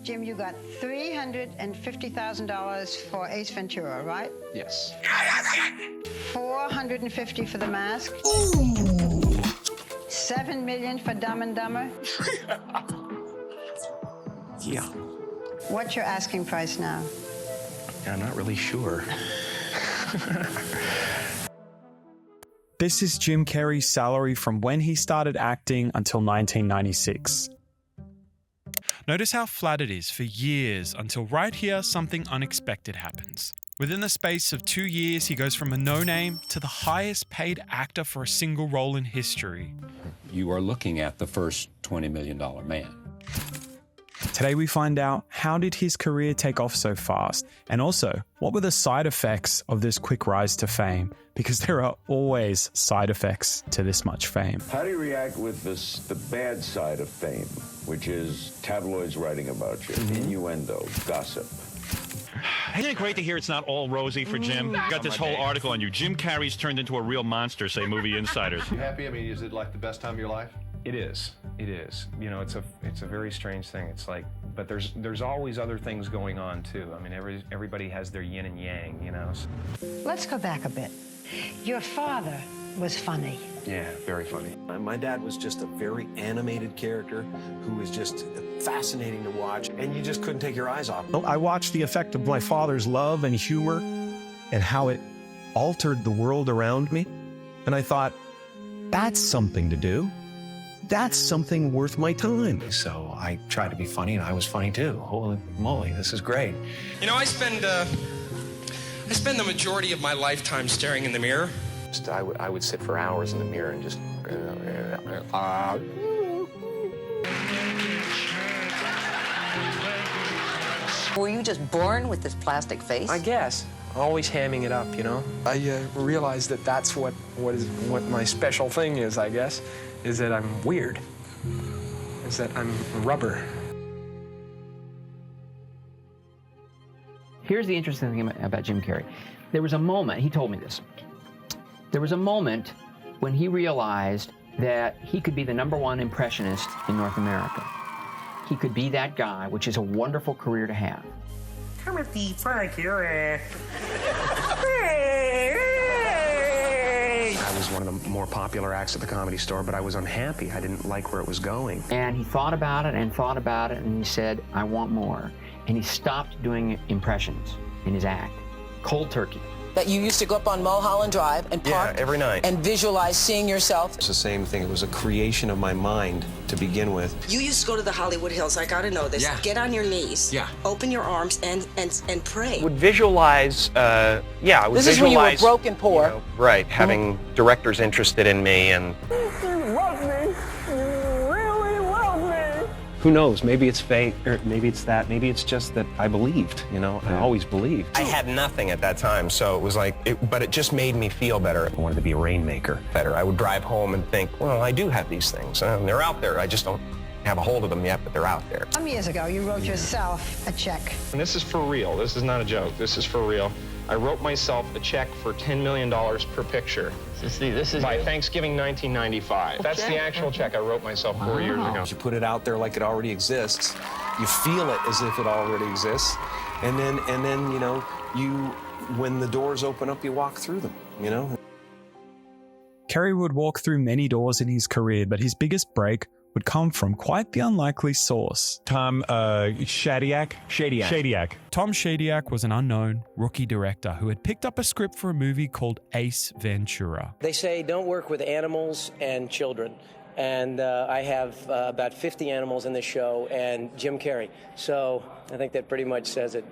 Jim, you got $350,000 for Ace Ventura, right? Yes. $450 for The Mask. Ooh. $7 million for Dumb and Dumber. Yeah. What's your asking price now? I'm not really sure. This is Jim Carrey's salary from when he started acting until 1996. Notice how flat it is for years until right here something unexpected happens. Within the space of 2 years, he goes from a no-name to the highest paid actor for a single role in history. You are looking at the first $20 million man. Today we find out, how did his career take off so fast? And also, what were the side effects of this quick rise to fame? Because there are always side effects to this much fame. How do you react with the bad side of fame, which is tabloids writing about you, innuendo, gossip? Isn't it great to hear it's not all rosy for Jim? Got this whole article on you. Jim Carrey's turned into a real monster, say movie insiders. You happy? I mean, is it like the best time of your life? It is. It is. You know, it's a very strange thing. It's like, but there's always other things going on too. I mean, everybody has their yin and yang, you know. Let's go back a bit. Your father was funny. Yeah, very funny. My dad was just a very animated character who was just fascinating to watch, and you just couldn't take your eyes off him. I watched the effect of my father's love and humor and how it altered the world around me. And I thought, that's something to do. That's something worth my time. So I tried to be funny, and I was funny too. Holy moly, this is great. You know, I spend the majority of my lifetime staring in the mirror. I would sit for hours in the mirror and just. Were you just born with this plastic face? I guess. Always hamming it up, you know. I realized that that's what my special thing is, I guess, is that I'm weird. Is that I'm rubber. Here's the interesting thing about Jim Carrey. There was a moment, he told me this, there was a moment when he realized that he could be the #1 impressionist in North America. He could be that guy, which is a wonderful career to have. Timothy Frank here. I was one of the more popular acts at the Comedy Store, but I was unhappy. I didn't like where it was going. And he thought about it, and he said, I want more. And he stopped doing impressions in his act. Cold turkey. That you used to go up on Mulholland Drive and park every night and visualize seeing yourself. It's the same thing. It was a creation of my mind to begin with. You used to go to the Hollywood Hills. I got to know this. Yeah. Get on your knees. Yeah. Open your arms and pray. Would visualize. I would this is when you were broke and poor. You know, right, having directors interested in me and. Who knows? Maybe it's fate, or maybe it's that. Maybe it's just that I believed, you know? I always believed. I had nothing at that time, so it was like, but it just made me feel better. I wanted to be a rainmaker. Better. I would drive home and think, well, I do have these things. They're out there. I just don't have a hold of them yet, but they're out there. Some years ago, you wrote yourself a check. And this is for real. This is not a joke. This is for real. I wrote myself a check for $10 million per picture. This is by Thanksgiving 1995. That's the actual check I wrote myself 4 years ago. You put it out there like it already exists. You feel it as if it already exists, and then you know, when the doors open up, you walk through them. You know. Carrey would walk through many doors in his career, but his biggest break would come from quite the unlikely source. Tom Shadyac. Tom Shadyac was an unknown rookie director who had picked up a script for a movie called Ace Ventura. They say don't work with animals and children. And I have about 50 animals in this show and Jim Carrey. So I think that pretty much says it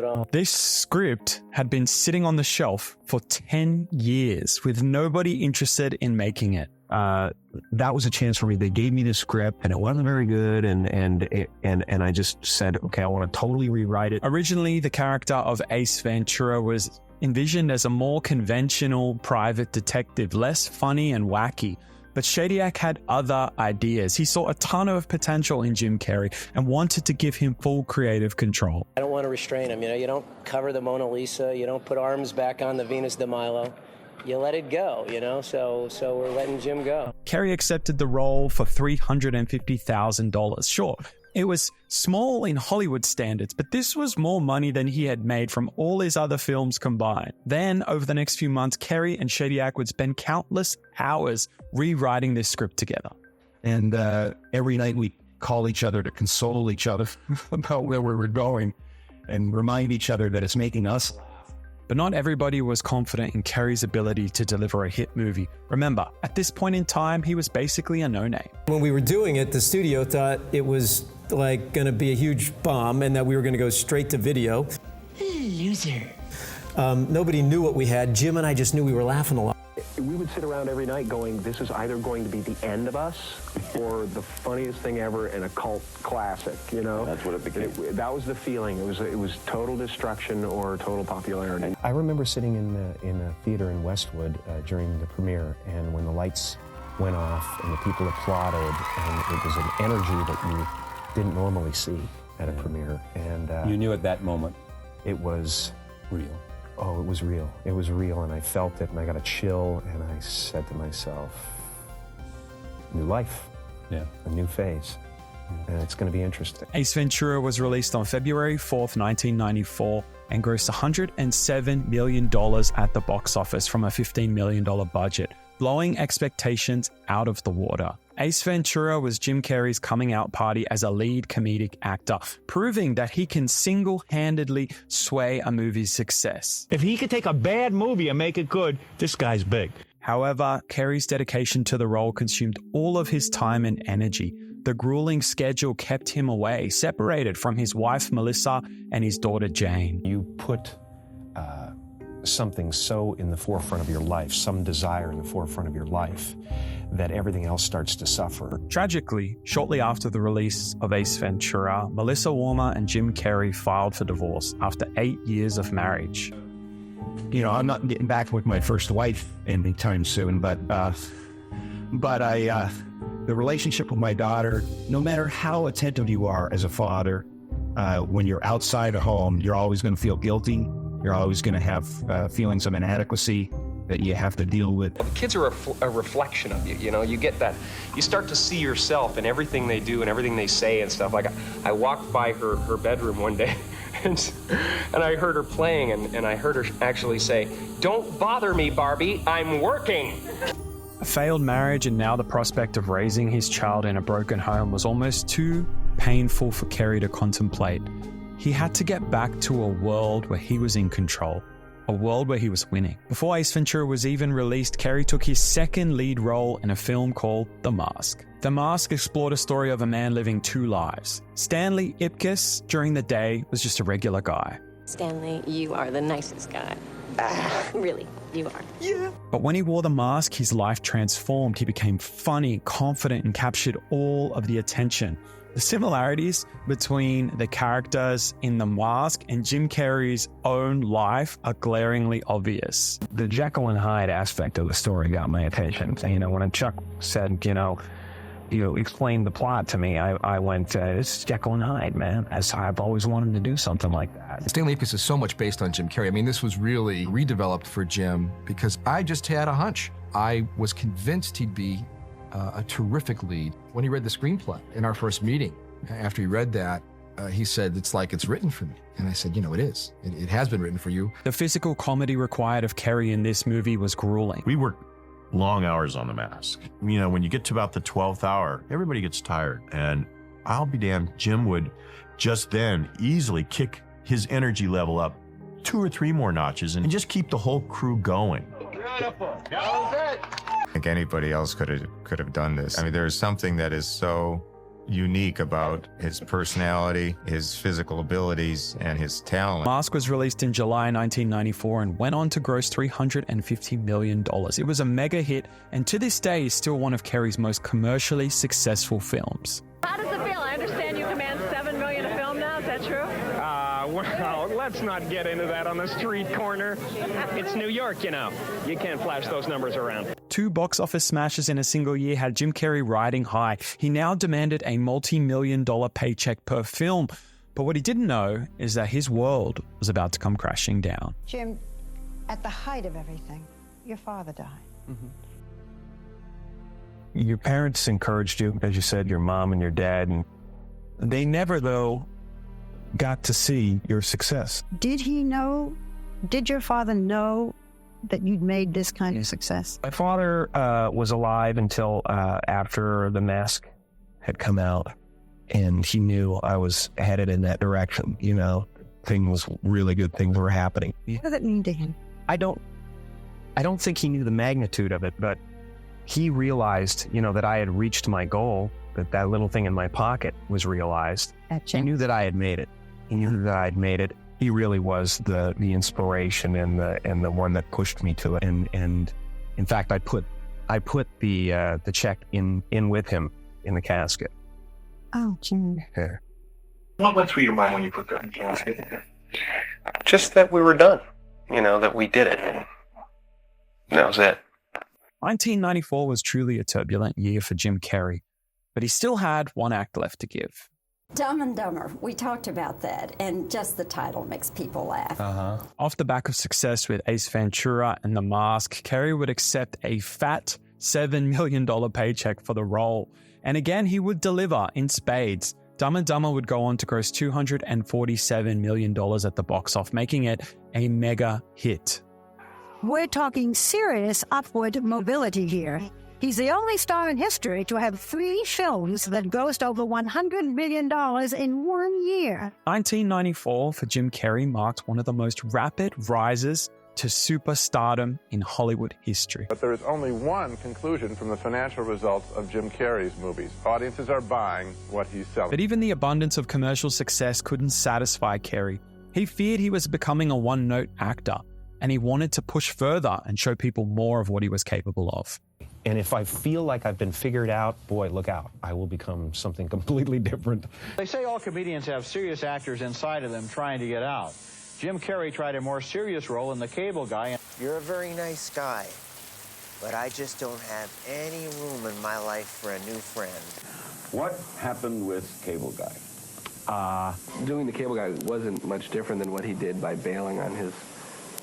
all. This script had been sitting on the shelf for 10 years with nobody interested in making it. That was a chance for me. They gave me the script and it wasn't very good, and I just said, okay, I want to totally rewrite it. Originally, the character of Ace Ventura was envisioned as a more conventional private detective, less funny and wacky. But Shadyac had other ideas. He saw a ton of potential in Jim Carrey and wanted to give him full creative control. I don't want to restrain him. You know, you don't cover the Mona Lisa. You don't put arms back on the Venus de Milo. You let it go, you know, so we're letting Jim go. Carrey accepted the role for $350,000. Sure, It was small in Hollywood standards, but this was more money than he had made from all his other films combined. Then, over the next few months, Carrey and Shadyac would spend countless hours rewriting this script together. And every night we'd call each other to console each other about where we were going and remind each other that it's making us laugh. But not everybody was confident in Carrey's ability to deliver a hit movie. Remember, at this point in time, he was basically a no-name. When we were doing it, the studio thought it was like going to be a huge bomb and that we were going to go straight to video. Loser. Nobody knew what we had. Jim and I just knew we were laughing a lot. We would sit around every night going, this is either going to be the end of us or the funniest thing ever and a cult classic, you know? That's what it became. That was the feeling. It was total destruction or total popularity. I remember sitting in a theater in Westwood during the premiere, and when the lights went off and the people applauded, and it was an energy that you didn't normally see at a premiere. And You knew at that moment it was real. Oh, it was real. It was real, and I felt it, and I got a chill, and I said to myself, new life, a new phase, and it's going to be interesting. Ace Ventura was released on February 4th, 1994, and grossed $107 million at the box office from a $15 million budget, blowing expectations out of the water. Ace Ventura was Jim Carrey's coming out party as a lead comedic actor, proving that he can single-handedly sway a movie's success. If he could take a bad movie and make it good, this guy's big. However, Carrey's dedication to the role consumed all of his time and energy. The grueling schedule kept him away, separated from his wife Melissa and his daughter Jane. You put something so in the forefront of your life, some desire in the forefront of your life, that everything else starts to suffer. Tragically, shortly after the release of Ace Ventura, Melissa Warner and Jim Carrey filed for divorce after 8 years of marriage. You know, I'm not getting back with my first wife anytime soon, but the relationship with my daughter, no matter how attentive you are as a father, when you're outside of home, you're always going to feel guilty. You're always going to have feelings of inadequacy that you have to deal with. The kids are a reflection of you, you know? You get that, you start to see yourself in everything they do and everything they say and stuff. Like, I walked by her bedroom one day and I heard her playing and I heard her actually say, "Don't bother me, Barbie, I'm working." A failed marriage and now the prospect of raising his child in a broken home was almost too painful for Carrey to contemplate. He had to get back to a world where he was in control, a world where he was winning. Before Ace Ventura was even released, Carrey took his second lead role in a film called The Mask. The Mask explored a story of a man living two lives. Stanley Ipkiss, during the day, was just a regular guy. Stanley, you are the nicest guy. Really, you are. Yeah. But when he wore the mask, his life transformed. He became funny, confident, and captured all of the attention. The similarities between the characters in The Mask and Jim Carrey's own life are glaringly obvious. The Jekyll and Hyde aspect of the story got my attention. You know, when Chuck said, you explained the plot to me, I went, it's Jekyll and Hyde, man. I've always wanted to do something like that. Stanley Ipkiss is so much based on Jim Carrey. I mean, this was really redeveloped for Jim because I just had a hunch. I was convinced he'd be a terrific lead. When he read the screenplay in our first meeting, after he read that, he said, it's like it's written for me. And I said, it is. It has been written for you. The physical comedy required of Carrey in this movie was grueling. We worked long hours on The Mask. You know, when you get to about the 12th hour, everybody gets tired. And I'll be damned, Jim would just then easily kick his energy level up 2 or 3 more notches and just keep the whole crew going. Beautiful. That was it. I think anybody else could have done this. I mean, there's something that is so unique about his personality, his physical abilities, and his talent. Mask was released in July 1994 and went on to gross $350 million. It was a mega hit and to this day is still one of Carrey's most commercially successful films. How does it feel? I understand you command $7 million a film now, is that true? Well, let's not get into that on the street corner. It's New York, you know. You can't flash those numbers around. 2 box office smashes in a single year had Jim Carrey riding high. He now demanded a multi-million-dollar paycheck per film. But what he didn't know is that his world was about to come crashing down. Jim, at the height of everything, your father died. Mm-hmm. Your parents encouraged you, as you said, your mom and your dad, and They never, though, got to see your success. Did your father know that you'd made this kind of success? My father was alive until after The Mask had come out, and he knew I was headed in that direction. You know, really good things were happening. What does it mean to him? I don't think he knew the magnitude of it, but he realized, that I had reached my goal, that little thing in my pocket was realized. Gotcha. He knew that I had made it. He really was the inspiration and the one that pushed me to it. And in fact, I put the check in with him in the casket. Oh, Jim. Yeah. What went through your mind when you put that in the casket? Just that we were done. That we did it. And that was it. 1994 was truly a turbulent year for Jim Carrey, but he still had one act left to give. Dumb and Dumber, we talked about that, and just the title makes people laugh. Off the back of success with Ace Ventura and The Mask, Carrey would accept a fat $7 million paycheck for the role. And again, he would deliver in spades. Dumb and Dumber would go on to gross $247 million at the box office, making it a mega hit. We're talking serious upward mobility here. He's the only star in history to have 3 films that grossed over $100 million in 1 year. 1994 for Jim Carrey marked one of the most rapid rises to superstardom in Hollywood history. But there is only one conclusion from the financial results of Jim Carrey's movies. Audiences are buying what he's selling. But even the abundance of commercial success couldn't satisfy Carrey. He feared he was becoming a one-note actor, and he wanted to push further and show people more of what he was capable of. And if I feel like I've been figured out, boy, look out. I will become something completely different. They say all comedians have serious actors inside of them trying to get out. Jim Carrey tried a more serious role in The Cable Guy. You're a very nice guy, but I just don't have any room in my life for a new friend. What happened with Cable Guy? Doing The Cable Guy wasn't much different than what he did by bailing on his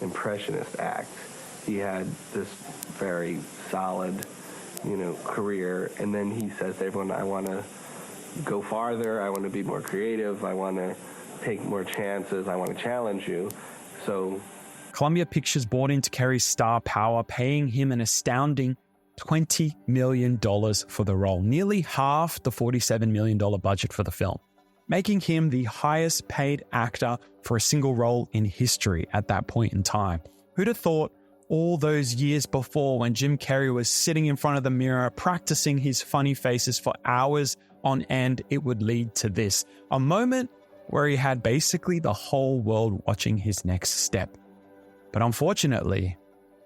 impressionist act. He had this very solid, career, and then he says to everyone, I want to go farther, I want to be more creative, I want to take more chances, I want to challenge you. So Columbia Pictures bought into Carrey's star power, paying him an astounding $20 million for the role, nearly half the $47 million budget for the film, making him the highest paid actor for a single role in history at that point in time. Who'd have thought all those years before, when Jim Carrey was sitting in front of the mirror practicing his funny faces for hours on end, it would lead to this, a moment where he had basically the whole world watching his next step. But unfortunately,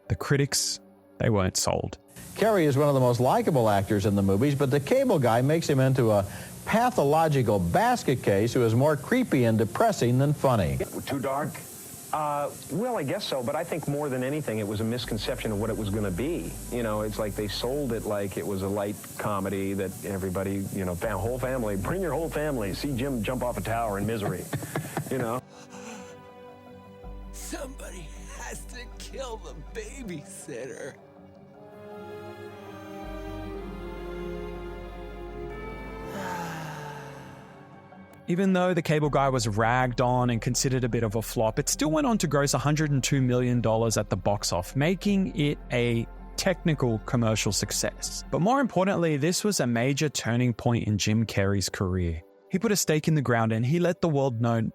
the critics, they weren't sold. Carrey is one of the most likable actors in the movies, but The Cable Guy makes him into a pathological basket case who is more creepy and depressing than funny. Too dark? Well, I guess so, but I think more than anything, it was a misconception of what it was going to be. It's like they sold it like it was a light comedy that everybody, whole family, bring your whole family, see Jim jump off a tower in misery, Somebody has to kill the babysitter. Even though The Cable Guy was ragged on and considered a bit of a flop, it still went on to gross $102 million at the box office, making it a technical commercial success. But more importantly, this was a major turning point in Jim Carrey's career. He put a stake in the ground and he let the world know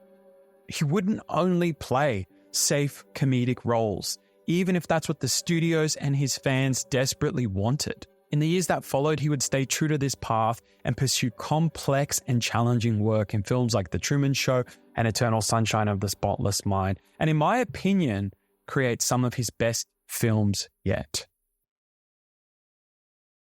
he wouldn't only play safe comedic roles, even if that's what the studios and his fans desperately wanted. In the years that followed, he would stay true to this path and pursue complex and challenging work in films like The Truman Show and Eternal Sunshine of the Spotless Mind, and in my opinion, create some of his best films yet.